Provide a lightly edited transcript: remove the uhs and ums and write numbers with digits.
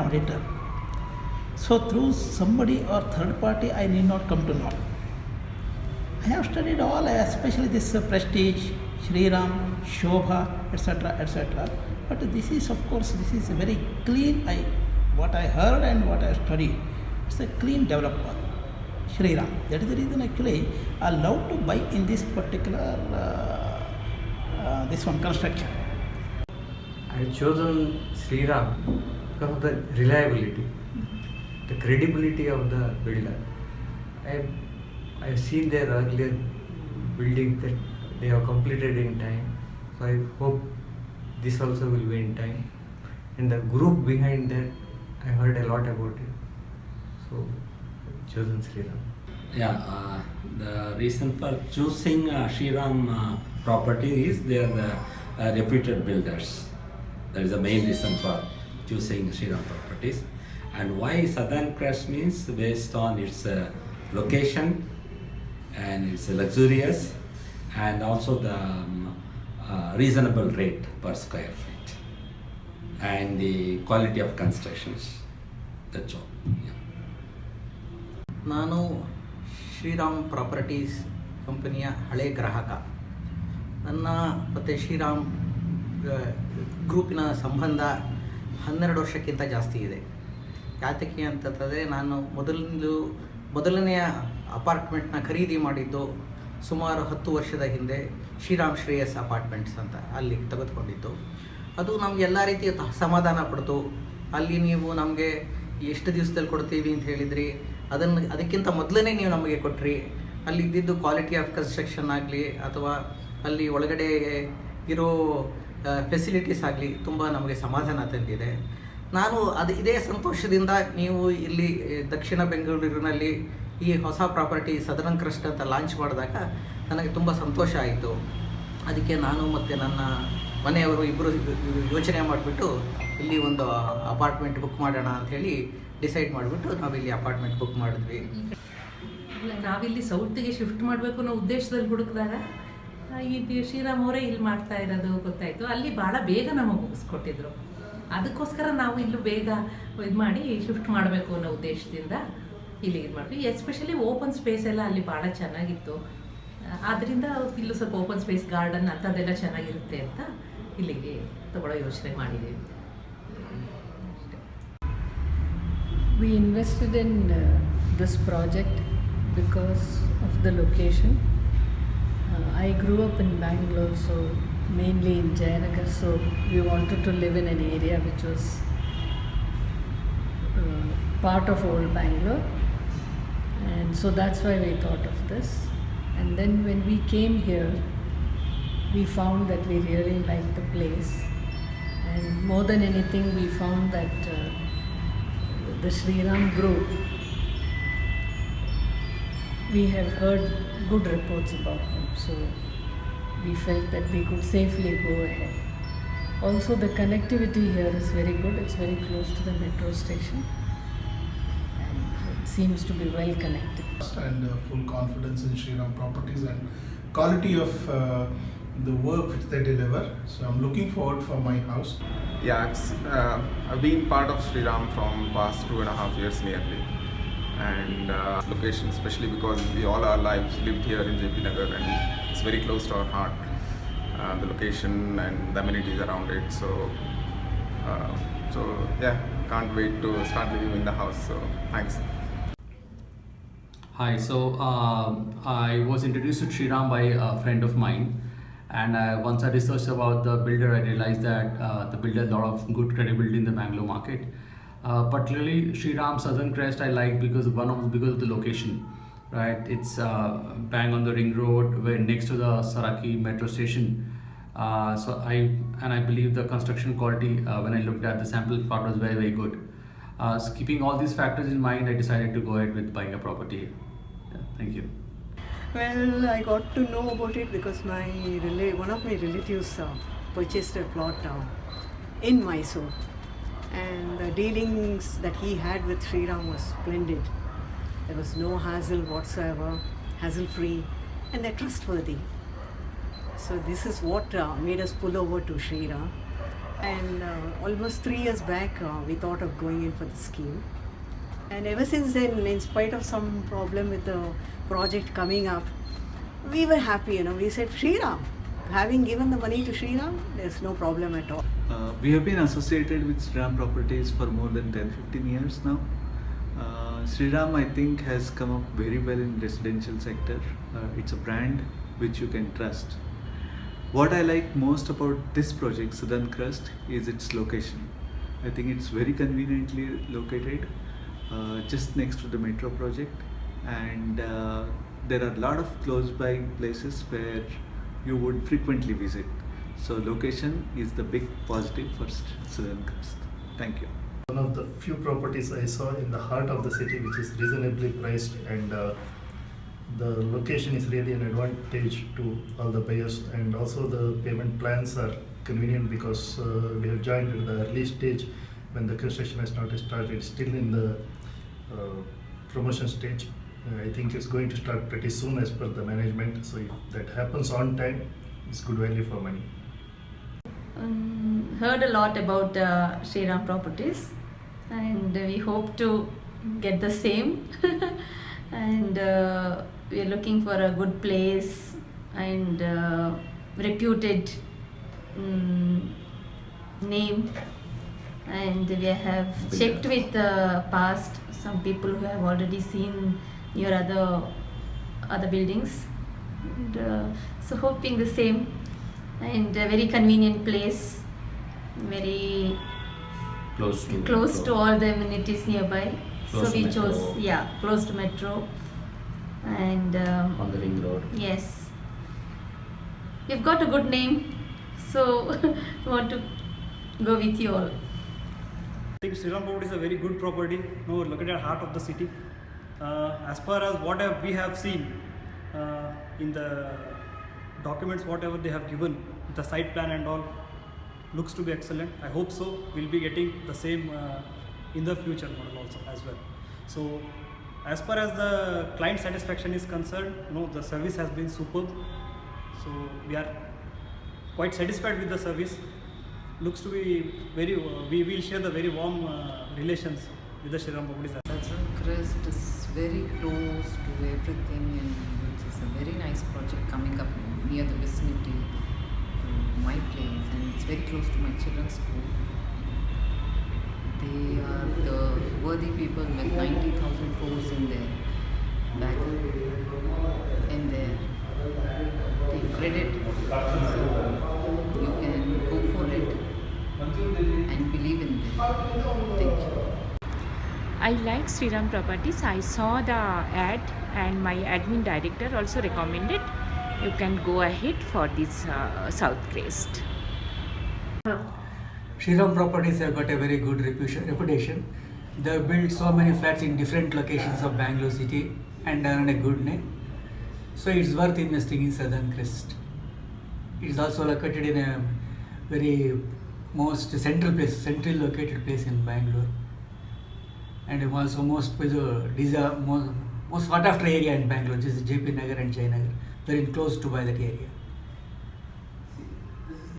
auditor. So through somebody or third party, I need not come to know. I have studied all, especially this Prestige, Shriram, Shobha, etc., etc. But this is, of course, this is very clean. What I heard and what I studied, it's a clean developer, Shriram. That is the reason actually I love to buy in this particular this one construction. I have chosen Shriram because of the reliability, the credibility of the builder. I have seen their earlier buildings that they have completed in time, so I hope this also will be in time. And the group behind that, I heard a lot about it, so I have chosen Shriram. Yeah, the reason for choosing Shriram property is they are the reputed builders. That is the main reason for choosing Shriram properties. And why Southern Crest means based on its location, and it's luxurious, and also the reasonable rate per square feet, and the quality of constructions. That's all. Yeah. ನಾನು Shriram properties ಕಂಪನಿಯ ಹಳೆ ಗ್ರಾಹಕ. ನನ್ನ ಮತ್ತು ಶ್ರೀರಾಮ್ ಗ್ರೂಪಿನ ಸಂಬಂಧ 12 ವರ್ಷಕ್ಕಿಂತ ಜಾಸ್ತಿ ಇದೆ. ಯಾತಕ್ಕೆ ಅಂತಂದರೆ ನಾನು ಮೊದಲನೆಯ ಅಪಾರ್ಟ್ಮೆಂಟ್ನ ಖರೀದಿ ಮಾಡಿದ್ದು ಸುಮಾರು 10 ವರ್ಷದ ಹಿಂದೆ ಶ್ರೀರಾಮ್ ಶ್ರೇಯಸ್ ಅಪಾರ್ಟ್ಮೆಂಟ್ಸ್ ಅಂತ ಅಲ್ಲಿ ತೆಗೆದುಕೊಂಡಿದ್ದು. ಅದು ನಮಗೆ ಎಲ್ಲ ರೀತಿಯ ಸಮಾಧಾನ ಕೊಡ್ತು. ಅಲ್ಲಿ ನೀವು ನಮಗೆ ಎಷ್ಟು ದಿವಸದಲ್ಲಿ ಕೊಡ್ತೀವಿ ಅಂತ ಹೇಳಿದ್ರಿ, ಅದಕ್ಕಿಂತ ಮೊದಲನೇ ನೀವು ನಮಗೆ ಕೊಟ್ರಿ. ಅಲ್ಲಿ ಇದ್ದಿದ್ದು ಕ್ವಾಲಿಟಿ ಆಫ್ ಕನ್ಸ್ಟ್ರಕ್ಷನ್ ಆಗಲಿ ಅಥವಾ ಅಲ್ಲಿ ಒಳಗಡೆ ಇರೋ ಫೆಸಿಲಿಟೀಸ್ ಆಗಲಿ ತುಂಬ ನಮಗೆ ಸಮಾಧಾನ ತಂದಿದೆ. ನಾನು ಇದೇ ಸಂತೋಷದಿಂದ ನೀವು ಇಲ್ಲಿ ದಕ್ಷಿಣ ಬೆಂಗಳೂರಿನಲ್ಲಿ ಈ ಹೊಸ ಪ್ರಾಪರ್ಟಿ ಸದರ್ನ್ ಕ್ರೆಸ್ಟ್ ಅಂತ ಲಾಂಚ್ ಮಾಡಿದಾಗ ನನಗೆ ತುಂಬ ಸಂತೋಷ ಆಯಿತು. ಅದಕ್ಕೆ ನಾನು ಮತ್ತು ನನ್ನ ಮನೆಯವರು ಇಬ್ಬರು ಯೋಚನೆ ಮಾಡಿಬಿಟ್ಟು ಇಲ್ಲಿ ಒಂದು ಅಪಾರ್ಟ್ಮೆಂಟ್ ಬುಕ್ ಮಾಡೋಣ ಅಂಥೇಳಿ ಡಿಸೈಡ್ ಮಾಡಿಬಿಟ್ಟು ನಾವಿಲ್ಲಿ ಅಪಾರ್ಟ್ಮೆಂಟ್ ಬುಕ್ ಮಾಡಿದ್ವಿ. ನಾವಿಲ್ಲಿ ಸೌತ್ಗೆ ಶಿಫ್ಟ್ ಮಾಡಬೇಕು ಅನ್ನೋ ಉದ್ದೇಶದಲ್ಲಿ ಹುಡುಕಿದಾಗ ಇದು ಶ್ರೀರಾಮ್ ಅವರೇ ಇಲ್ಲಿ ಮಾಡ್ತಾ ಇರೋದು ಗೊತ್ತಾಯಿತು. ಅಲ್ಲಿ ಭಾಳ ಬೇಗ ನಮಗೆ ಮುಗಿಸ್ಕೊಟ್ಟಿದ್ರು. ಅದಕ್ಕೋಸ್ಕರ ನಾವು ಇಲ್ಲೂ ಬೇಗ ಇದು ಮಾಡಿ ಶಿಫ್ಟ್ ಮಾಡಬೇಕು ಅನ್ನೋ ಉದ್ದೇಶದಿಂದ ಇಲ್ಲಿ ಇದು ಮಾಡಿದ್ವಿ. ಎಸ್ಪೆಷಲಿ ಓಪನ್ ಸ್ಪೇಸ್ ಎಲ್ಲ ಅಲ್ಲಿ ಭಾಳ ಚೆನ್ನಾಗಿತ್ತು. ಆದ್ದರಿಂದ ಇಲ್ಲೂ ಸ್ವಲ್ಪ ಓಪನ್ ಸ್ಪೇಸ್ ಗಾರ್ಡನ್ ಅಂಥದ್ದೆಲ್ಲ ಚೆನ್ನಾಗಿರುತ್ತೆ ಅಂತ ಇಲ್ಲಿಗೆ ತಗೊಳ್ಳೋ ಯೋಚನೆ ಮಾಡಿದ್ದೀವಿ. We invested in this project because of the location. I grew up in Bangalore, so mainly in Jayanagar, so we wanted to live in an area which was part of old Bangalore, and so that's why we thought of this. And then when we came here, we found that we really liked the place, and more than anything we found that the Shriram group, we have heard good reports about them, so we felt that we could safely go ahead. Also the connectivity here is very good. It's very close to the metro station and it seems to be well connected. And full confidence in Shriram Properties and quality of the work which they deliver. So I'm looking forward for my house. Yeah, I've been part of Shriram from past 2.5 years nearly. And location, especially because we all our lives lived here in JP Nagar and it's very close to our heart, the location and the amenities around it. So yeah, can't wait to start living in the house. So thanks. Hi, so I was introduced to Shriram by a friend of mine, and once I researched about the builder, I realized that the builder has a lot of good credibility in the Bangalore market. Particularly Shriram Southern Crest I like because of the location, right? It's bang on the ring road, we're next to the Saraki metro station. So I believe the construction quality, when I looked at the sample part, was very, very good. So keeping all these factors in mind, I decided to go ahead with buying a property. Yeah, thank you. Well, I got to know about it because one of my relatives purchased a plot in Mysore. And the dealings that he had with Shriram was splendid. There was no hassle whatsoever, hassle-free, and they're trustworthy. So this is what made us pull over to Shriram. And almost 3 years back, we thought of going in for the scheme. And ever since then, in spite of some problem with the project coming up, we were happy, We said, Shriram, having given the money to Shriram, there's no problem at all. We have been associated with Shriram Properties for more than 10-15 years now. Shriram, I think, has come up very well in residential sector. It's a brand which you can trust. What I like most about this project, Southern Crest, is its location. I think it's very conveniently located, just next to the metro project, and there are a lot of close by places where you would frequently visit. So location is the big positive for Southern Crest. Thank you. One of the few properties I saw in the heart of the city which is reasonably priced, and the location is really an advantage to all the buyers, and also the payment plans are convenient because we have joined at the early stage when the construction has not started, still in the promotion stage. I think it's going to start pretty soon as per the management, so if that happens on time, it's good value for money. Heard a lot about Shriram Properties, and we hope to get the same. And we are looking for a good place and reputed name, and we have checked with past some people who have already seen your other buildings, and so hoping the same. And a very convenient place, very close to all the amenities nearby. So we chose, close to metro, and on the ring road. Yes, we've got a good name, so we want to go with you all. I think Shriram Property is a very good property, located at the heart of the city. As far as what we have seen in the documents, whatever they have given, the site plan and all, looks to be excellent. I hope so. We'll be getting the same in the future model also as well. So as far as the client satisfaction is concerned, the service has been superb. So we are quite satisfied with the service. Looks to be we will share the very warm relations with the Shriram Properties. Southern Crest is very close to everything, and which is a very nice project coming up near the vicinity to my place, and it's very close to my children's school. They are the worthy people with 90,000 crores in their backup, and their credit, so you can go for it and believe in them. Thank you. I like Shriram Properties. I saw the ad and my admin director also recommended you can go ahead for this South Crest. Shriram Properties have got a very good reputation. They have built so many flats in different locations of Bangalore city and earned a good name. So it's worth investing in Southern Crest. It is also located in a very centrally located place in Bangalore, and also most sought after area in Bangalore, which is JP Nagar and Jayanagar, very close to by that area.